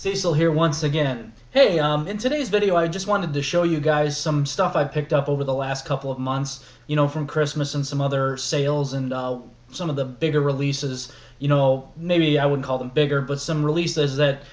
Cecil here once again. Hey, in today's video, I just wanted to show you guys some stuff I picked up over the last couple of months, from Christmas and some other sales and some of the bigger releases. Maybe I wouldn't call them bigger, but some releases that,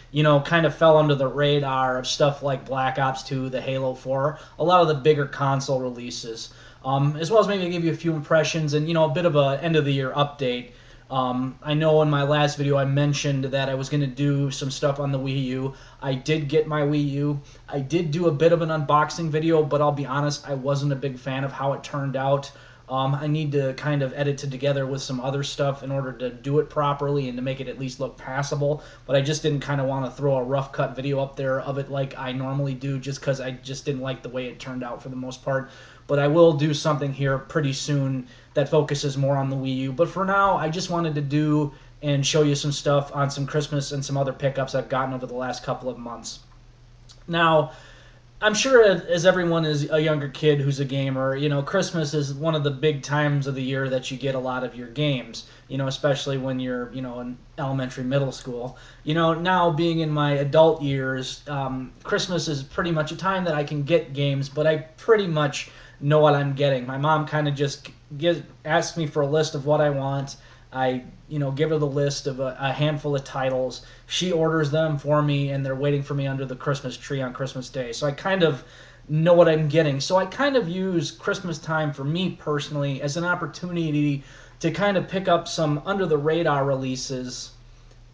kind of fell under the radar of stuff like Black Ops 2, the Halo 4, a lot of the bigger console releases. As well as maybe give you a few impressions and, a bit of a end of the year update. I know in my last video I mentioned that I was going to do some stuff on the Wii U. I did get my Wii U. I did do a bit of an unboxing video, but I'll be honest, I wasn't a big fan of how it turned out. I need to kind of edit it together with some other stuff in order to do it properly and to make it at least look passable. But I just didn't kind of want to throw a rough cut video up there of it like I normally do, just because I just didn't like the way it turned out for the most part. But I will do something here pretty soon that focuses more on the Wii U. But for now, I just wanted to do and show you some stuff on some Christmas and some other pickups I've gotten over the last couple of months. Now, I'm sure as everyone is a younger kid who's a gamer, Christmas is one of the big times of the year that you get a lot of your games, especially when you're, in elementary, middle school. Now being in my adult years, Christmas is pretty much a time that I can get games, but I pretty much know what I'm getting. My mom kind of just asks me for a list of what I want. I give her the list of a handful of titles. She orders them for me, and they're waiting for me under the Christmas tree on Christmas Day. So I kind of know what I'm getting. So I kind of use Christmas time for me personally as an opportunity to kind of pick up some under-the-radar releases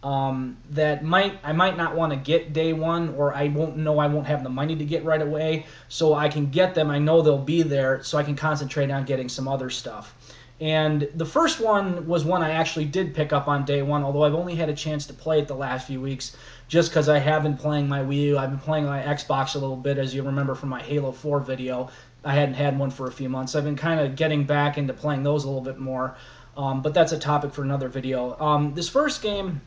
that I might not want to get day one, or I won't have the money to get right away. So I can get them. I know they'll be there, so I can concentrate on getting some other stuff. And the first one was one I actually did pick up on day one, although I've only had a chance to play it the last few weeks just because I have been playing my Wii U. I've been playing my Xbox a little bit, as you remember from my Halo 4 video. I hadn't had one for a few months. I've been kind of getting back into playing those a little bit more, but that's a topic for another video. This first game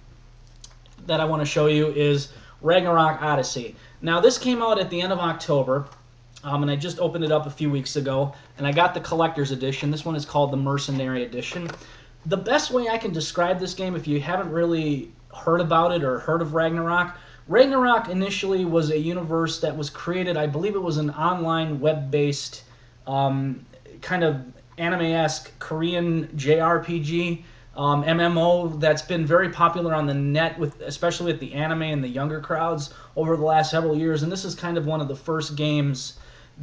that I want to show you is Ragnarok Odyssey. Now, this came out at the end of October. And I just opened it up a few weeks ago, and I got the collector's edition. This one is called the Mercenary Edition. The best way I can describe this game, if you haven't really heard about it or heard of Ragnarok, Ragnarok initially was a universe that was created, I believe it was an online web-based kind of anime-esque Korean JRPG, MMO that's been very popular on the net, especially with the anime and the younger crowds over the last several years. And this is kind of one of the first games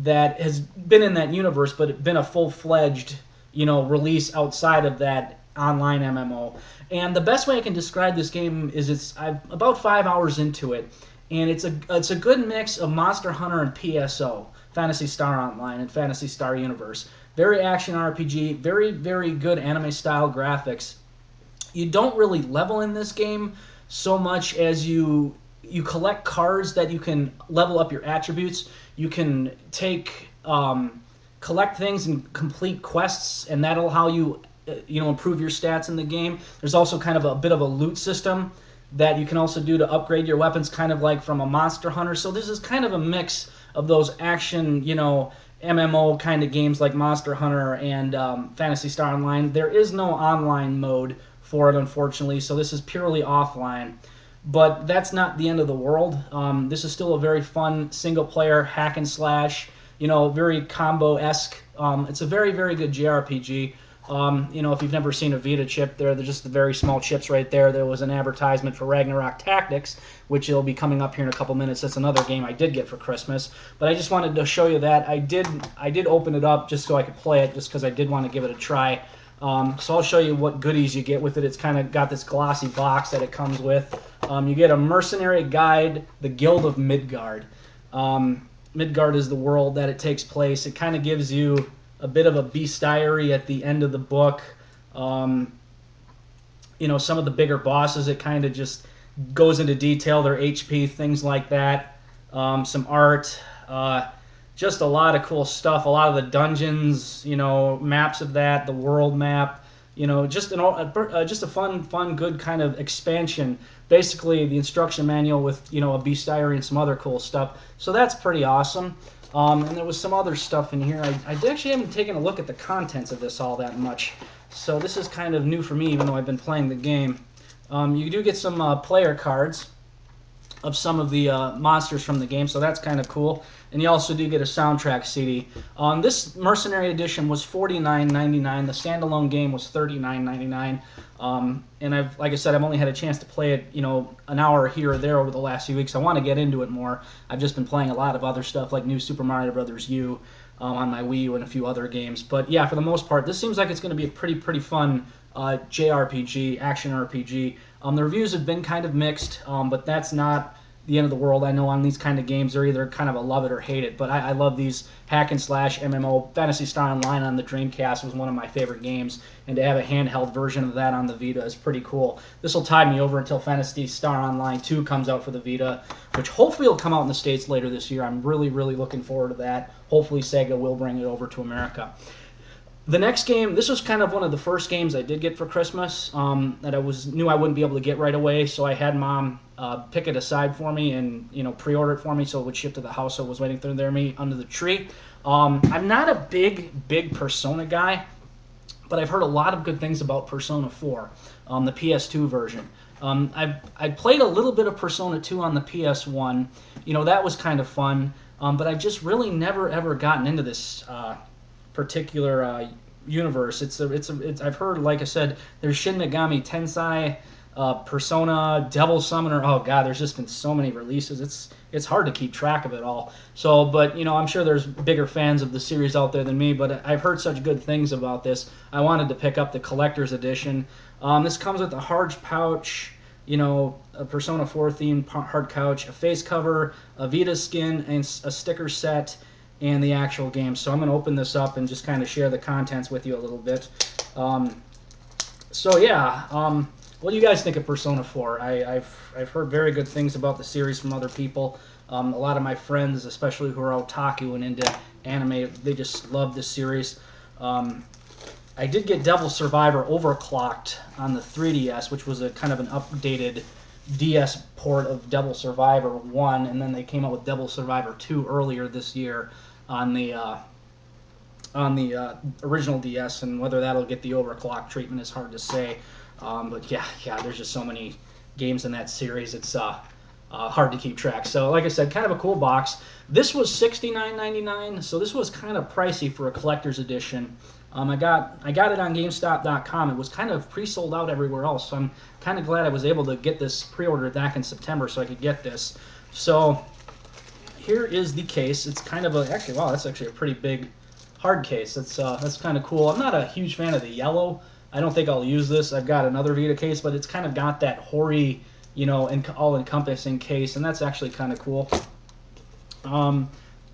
that has been in that universe, but it's been a full-fledged, release outside of that online MMO. And the best way I can describe this game is I'm about 5 hours into it, and it's a good mix of Monster Hunter and PSO, Phantasy Star Online and Phantasy Star Universe. Very action RPG, very, very good anime-style graphics. You don't really level in this game so much as you collect cards that you can level up your attributes. You can collect things and complete quests, and that'll allow you, improve your stats in the game. There's also kind of a bit of a loot system that you can also do to upgrade your weapons, kind of like from a Monster Hunter. So this is kind of a mix of those action, MMO kind of games like Monster Hunter and Phantasy Star Online. There is no online mode for it, unfortunately, so this is purely offline. But that's not the end of the world. This is still a very fun single-player hack and slash, very combo-esque. It's a very, very good JRPG. If you've never seen a Vita chip, they're just the very small chips right there. There was an advertisement for Ragnarok Tactics, which will be coming up here in a couple minutes. That's another game I did get for Christmas. But I just wanted to show you that. I did open it up just so I could play it, just because I did want to give it a try. So I'll show you what goodies you get with it. It's kind of got this glossy box that it comes with. You get a mercenary guide, the Guild of Midgard. Midgard is the world that it takes place. It kind of gives you a bit of a bestiary at the end of the book. Some of the bigger bosses, it kind of just goes into detail, their HP, things like that. Some art, just a lot of cool stuff. A lot of the dungeons, maps of that, the world map. Just a fun, good kind of expansion. Basically, the instruction manual with, a bestiary and some other cool stuff. So that's pretty awesome. And there was some other stuff in here. I actually haven't taken a look at the contents of this all that much. So this is kind of new for me, even though I've been playing the game. You do get some player cards. of some of the monsters from the game, so that's kind of cool. And you also do get a soundtrack CD. This Mercenary Edition was $49.99. The standalone game was $39.99. And like I said, I've only had a chance to play it, an hour here or there over the last few weeks. I want to get into it more. I've just been playing a lot of other stuff like New Super Mario Bros. U on my Wii U and a few other games. But yeah, for the most part, this seems like it's going to be a pretty fun JRPG, action RPG. The reviews have been kind of mixed, but that's not the end of the world. I know on these kind of games, they're either kind of a love it or hate it, but I love these hack and slash MMO. Phantasy Star Online on the Dreamcast was one of my favorite games, and to have a handheld version of that on the Vita is pretty cool. This will tide me over until Phantasy Star Online 2 comes out for the Vita, which hopefully will come out in the States later this year. I'm really looking forward to that. Hopefully Sega will bring it over to America. The next game, this was kind of one of the first games I did get for Christmas that I knew I wouldn't be able to get right away, so I had Mom pick it aside for me and pre-order it for me so it would ship to the house. So it was waiting there me under the tree. I'm not a big Persona guy, but I've heard a lot of good things about Persona 4, the PS2 version. I played a little bit of Persona 2 on the PS1. That was kind of fun, but I've just really never ever gotten into this particular universe. I've heard, like I said, there's Shin Megami Tensei, Persona, Devil Summoner. Oh god, there's just been so many releases. It's hard to keep track of it all. So, but I'm sure there's bigger fans of the series out there than me. But I've heard such good things about this. I wanted to pick up the collector's edition. This comes with a hard pouch, a Persona 4 themed hard couch, a face cover, a Vita skin, and a sticker set, and the actual game. So I'm going to open this up and just kind of share the contents with you a little bit. So yeah, what do you guys think of Persona 4? I've heard very good things about the series from other people. A lot of my friends, especially who are otaku and into anime, they just love this series. I did get Devil Survivor overclocked on the 3DS, which was a kind of an updated DS port of Devil Survivor 1, and then they came out with Devil Survivor 2 earlier this year on the original DS, and whether that'll get the overclock treatment is hard to say. But yeah, there's just so many games in that series. It's hard to keep track. So like I said, kind of a cool box. This was $69.99, so this was kind of pricey for a collector's edition. I got it on GameStop.com. It was kind of pre-sold out everywhere else, so I'm kind of glad I was able to get this pre-ordered back in September so I could get this. So here is the case. It's kind of wow, that's actually a pretty big hard case. That's kind of cool. I'm not a huge fan of the yellow. I don't think I'll use this. I've got another Vita case, but it's kind of got that hoary, all-encompassing case, and that's actually kind of cool.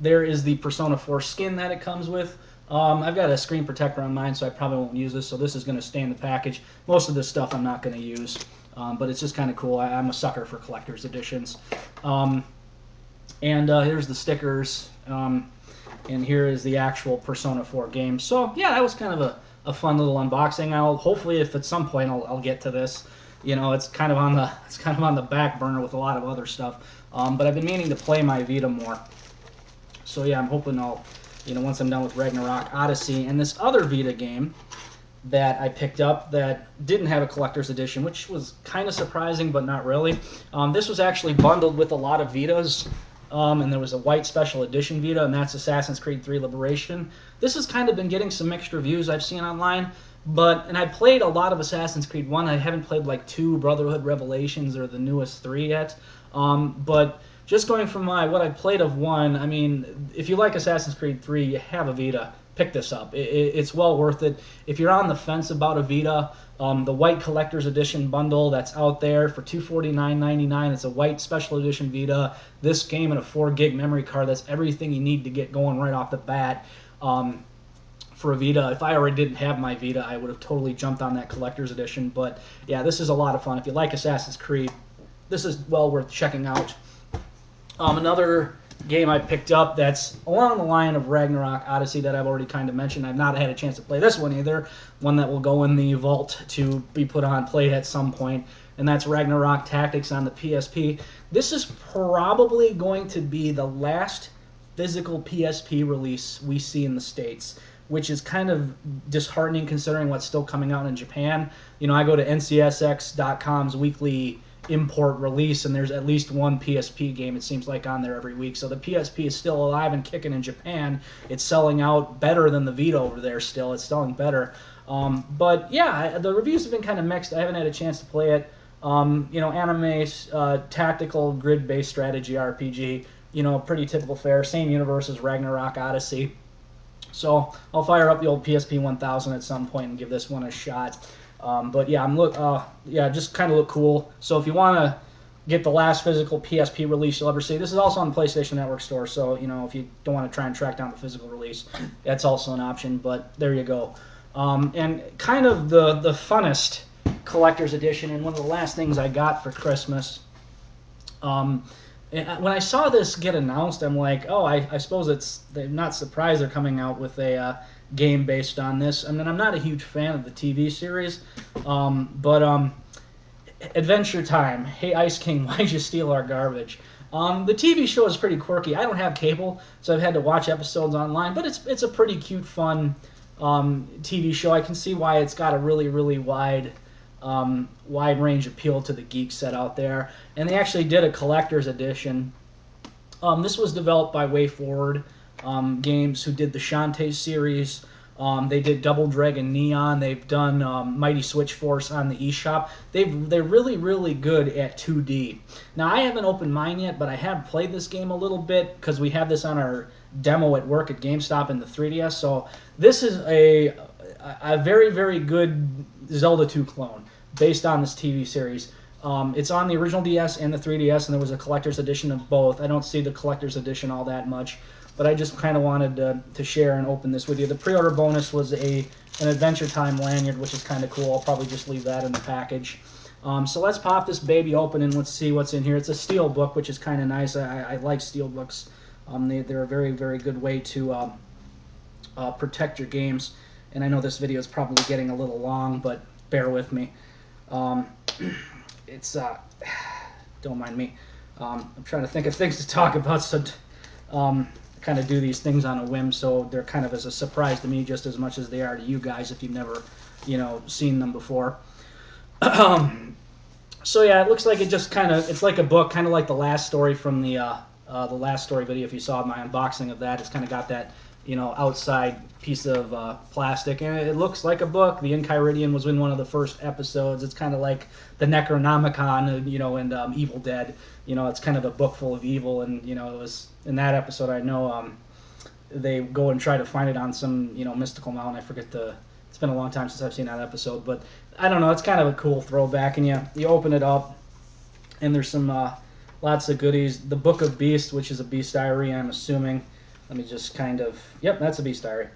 There is the Persona 4 skin that it comes with. I've got a screen protector on mine, so I probably won't use this, so this is going to stay in the package. Most of this stuff I'm not going to use, but it's just kind of cool. I'm a sucker for collector's editions. And here's the stickers, and here is the actual Persona 4 game. So yeah, that was kind of a fun little unboxing. Hopefully, if at some point I'll get to this. It's kind of on the back burner with a lot of other stuff. But I've been meaning to play my Vita more. So yeah, I'm hoping I'll, once I'm done with Ragnarok Odyssey and this other Vita game that I picked up that didn't have a collector's edition, which was kind of surprising, but not really. This was actually bundled with a lot of Vitas. And there was a white special edition Vita, and that's Assassin's Creed 3 Liberation. This has kind of been getting some mixed reviews I've seen online, and I played a lot of Assassin's Creed 1. I haven't played like 2 Brotherhood Revelations or the newest 3 yet. But just going from what I played of 1, I mean, if you like Assassin's Creed 3, you have a Vita, pick this up. It's well worth it. If you're on the fence about a Vita, the white collector's edition bundle that's out there for $249.99. It's a white special edition Vita. This game and a 4 gig memory card. That's everything you need to get going right off the bat for a Vita. If I already didn't have my Vita, I would have totally jumped on that collector's edition. But yeah, this is a lot of fun. If you like Assassin's Creed, this is well worth checking out. Another game I picked up that's along the line of Ragnarok Odyssey that I've already kind of mentioned. I've not had a chance to play this one either. One that will go in the vault to be played at some point, and that's Ragnarok Tactics on the PSP. This is probably going to be the last physical PSP release we see in the States, which is kind of disheartening considering what's still coming out in Japan. I go to NCSX.com's weekly import release, and there's at least one PSP game, it seems like, on there every week. So the PSP is still alive and kicking in Japan. It's selling out better than the Vita over there still. It's selling better. But yeah, the reviews have been kind of mixed. I haven't had a chance to play it. Anime, tactical, grid-based strategy RPG, pretty typical fare. Same universe as Ragnarok Odyssey. So I'll fire up the old PSP 1000 at some point and give this one a shot. But yeah, just kind of look cool. So if you want to get the last physical PSP release you'll ever see, this is also on the PlayStation Network store. So if you don't want to try and track down the physical release, that's also an option. But there you go. And kind of the funnest collector's edition, and one of the last things I got for Christmas. When I saw this get announced, I'm like, oh, I suppose they're not surprised they're coming out with a game based on this. I mean, I'm not a huge fan of the TV series, but Adventure Time. Hey, Ice King, why'd you steal our garbage? The TV show is pretty quirky. I don't have cable, so I've had to watch episodes online, but it's a pretty cute, fun TV show. I can see why it's got a really, really wide range appeal to the geek set out there. And they actually did a collector's edition. This was developed by WayForward Games, who did the Shantae series. They did Double Dragon Neon. They've done Mighty Switch Force on the eShop. They're really, really good at 2D. Now, I haven't opened mine yet, but I have played this game a little bit because we have this on our demo at work at GameStop in the 3DS. So this is a very, very good Zelda 2 clone based on this TV series. It's on the original DS and the 3DS, and there was a collector's edition of both. I don't see the collector's edition all that much, but I just kind of wanted to share and open this with you. The pre-order bonus was an Adventure Time lanyard, which is kind of cool. I'll probably just leave that in the package. So let's pop this baby open and let's see what's in here. It's a steel book, which is kind of nice. I like steel books. They're a very, very good way to protect your games. And I know this video is probably getting a little long, but bear with me. It's don't mind me. I'm trying to think of things to talk about, so kind of do these things on a whim, so they're kind of as a surprise to me just as much as they are to you guys if you've never seen them before. So yeah, it looks like it's like a book, kind of like the last story from the last story video. If you saw my unboxing of that, it's kind of got that outside piece of plastic, and it looks like a book. The Enchiridion was in one of the first episodes. It's kind of like the Necronomicon, and Evil Dead. It's kind of a book full of evil, and it was in that episode. I know they go and try to find it on some mystical mountain. I forget It's been a long time since I've seen that episode, but I don't know. It's kind of a cool throwback, and you open it up, and there's some lots of goodies. The Book of Beast, which is a beast diary, I'm assuming. Let me just yep, that's a beast diary.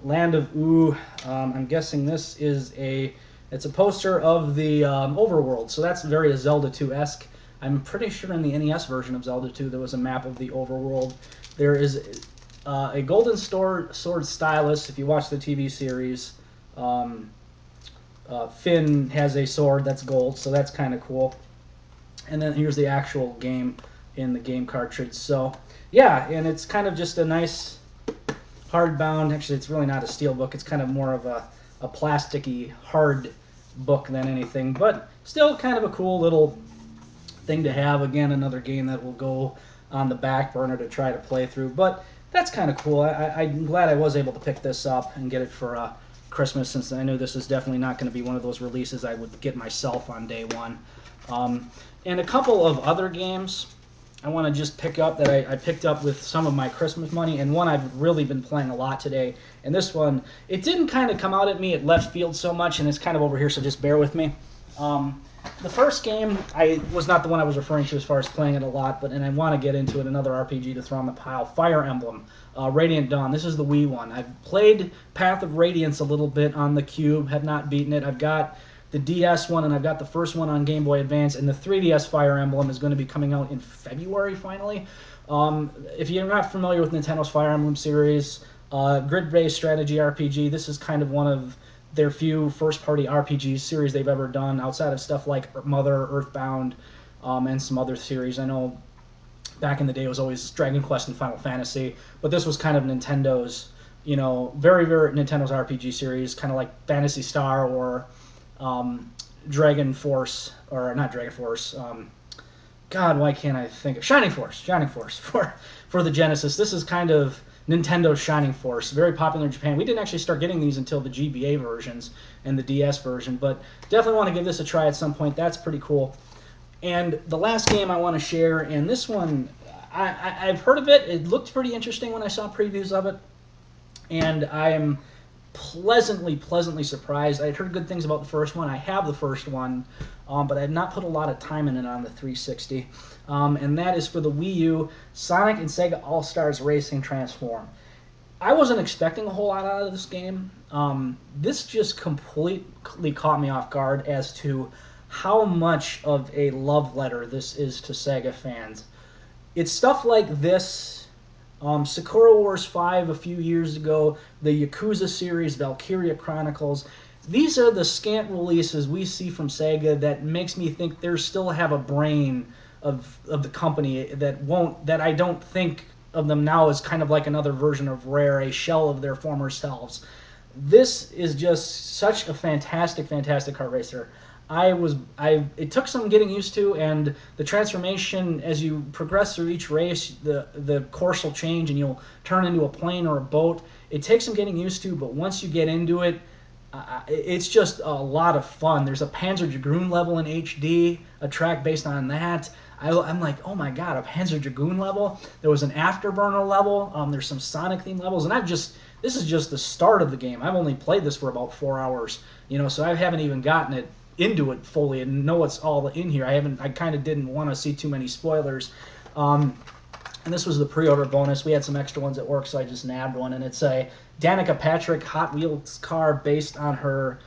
Land of Ooh, I'm guessing this is it's a poster of the overworld, so that's very Zelda 2-esque. I'm pretty sure in the NES version of Zelda 2 there was a map of the overworld. There is a golden sword stylus. If you watch the TV series, Finn has a sword that's gold, so that's kind of cool. And then here's the actual game in the game cartridge. So yeah, and it's kind of just a nice hardbound. Actually, it's really not a steel book. It's kind of more of a plasticky hard book than anything, but still kind of a cool little thing to have. Again, another game that will go on the back burner to try to play through, but that's kind of cool. I'm glad I was able to pick this up and get it for Christmas, since I knew this is definitely not going to be one of those releases I would get myself on day one. And a couple of other games I want to just pick up that I picked up with some of my Christmas money, and one I've really been playing a lot today. And this one, it didn't kind of come out at me at left field so much, and it's kind of over here, so just bear with me. The first game was not the one I was referring to as far as playing it a lot, and I want to get into it, another RPG to throw on the pile. Fire Emblem, Radiant Dawn. This is the Wii one. I've played Path of Radiance a little bit on the Cube, have not beaten it. I've got the DS one, and I've got the first one on Game Boy Advance, and the 3DS Fire Emblem is going to be coming out in February, finally. If you're not familiar with Nintendo's Fire Emblem series, grid-based strategy RPG, this is kind of one of their few first-party RPG series they've ever done, outside of stuff like Mother, Earthbound, and some other series. I know back in the day it was always Dragon Quest and Final Fantasy, but this was kind of Nintendo's, very, very Nintendo's RPG series, kind of like Phantasy Star or Dragon Force, or not Dragon Force. God, why can't I think of Shining Force? Shining Force for the Genesis. This is kind of Nintendo's Shining Force, very popular in Japan. We didn't actually start getting these until the GBA versions and the DS version, but definitely want to give this a try at some point. That's pretty cool. And the last game I want to share, and this one, I've heard of it. It looked pretty interesting when I saw previews of it, and I am pleasantly surprised. I had heard good things about the first one. I have the first one, but I have not put a lot of time in it on the 360. And that is for the Wii U, Sonic and Sega All-Stars Racing Transform. I wasn't expecting a whole lot out of this game. This just completely caught me off guard as to how much of a love letter this is to Sega fans. It's stuff like this, Sakura Wars 5 a few years ago, the Yakuza series, Valkyria Chronicles. These are the scant releases we see from Sega that makes me think they still have a brain of the company that I don't think of them now as kind of like another version of Rare, a shell of their former selves. This is just such a fantastic kart racer. It took some getting used to, and the transformation as you progress through each race, the course will change and you'll turn into a plane or a boat. It takes some getting used to, but once you get into it, it's just a lot of fun. There's a Panzer Dragoon level in HD, a track based on that. I'm like, oh my god, a Panzer Dragoon level. There was an Afterburner level. There's some Sonic theme levels, and this is just the start of the game. I've only played this for about 4 hours, so I haven't even gotten into it fully and know what's all in here. I kind of didn't want to see too many spoilers. And this was the pre-order bonus. We had some extra ones at work, so I just nabbed one, and it's a Danica Patrick Hot Wheels car based on her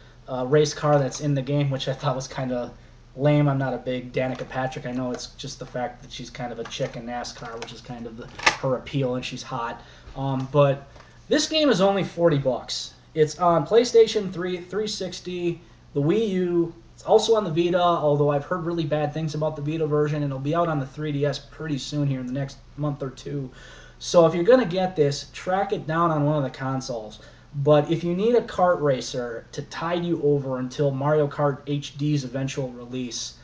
race car that's in the game, which I thought was kind of lame. I'm not a big Danica Patrick. I know it's just the fact that she's kind of a chick in NASCAR, which is kind of her appeal, and she's hot. But this game is only $40. It's on PlayStation 3, 360, the Wii U. It's also on the Vita, although I've heard really bad things about the Vita version, and it'll be out on the 3DS pretty soon here in the next month or two. So if you're going to get this, track it down on one of the consoles. But if you need a kart racer to tide you over until Mario Kart HD's eventual release,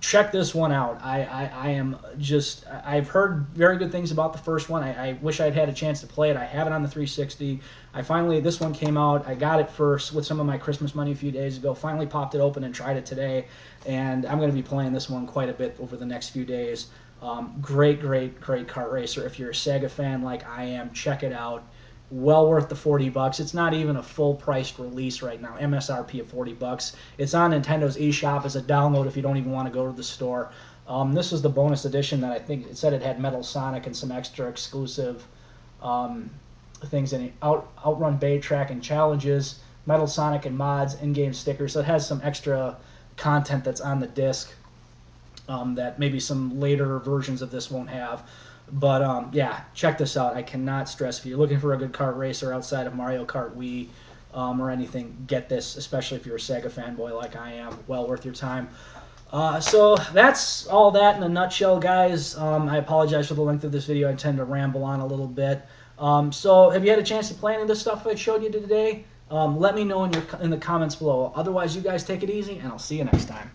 check this one out. I've heard very good things about the first one. I wish I'd had a chance to play it. I have it on the 360. This one came out. I got it first with some of my Christmas money a few days ago. Finally popped it open and tried it today. And I'm going to be playing this one quite a bit over the next few days. Great kart racer. If you're a Sega fan like I am, check it out. Well worth the $40. It's not even a full priced release right now. MSRP of $40. It's on Nintendo's eShop as a download if you don't even want to go to the store. This was the bonus edition that I think it said it had Metal Sonic and some extra exclusive things in it. Outrun Bay Track and challenges, Metal Sonic and mods, in-game stickers. So it has some extra content that's on the disc that maybe some later versions of this won't have. But yeah, check this out. I cannot stress, if you're looking for a good kart racer outside of Mario Kart Wii or anything, get this, especially if you're a Sega fanboy like I am. Well worth your time. So that's all that in a nutshell, guys. I apologize for the length of this video. I tend to ramble on a little bit. So have you had a chance to play any of this stuff I showed you today? Let me know in the comments below. Otherwise, you guys take it easy, and I'll see you next time.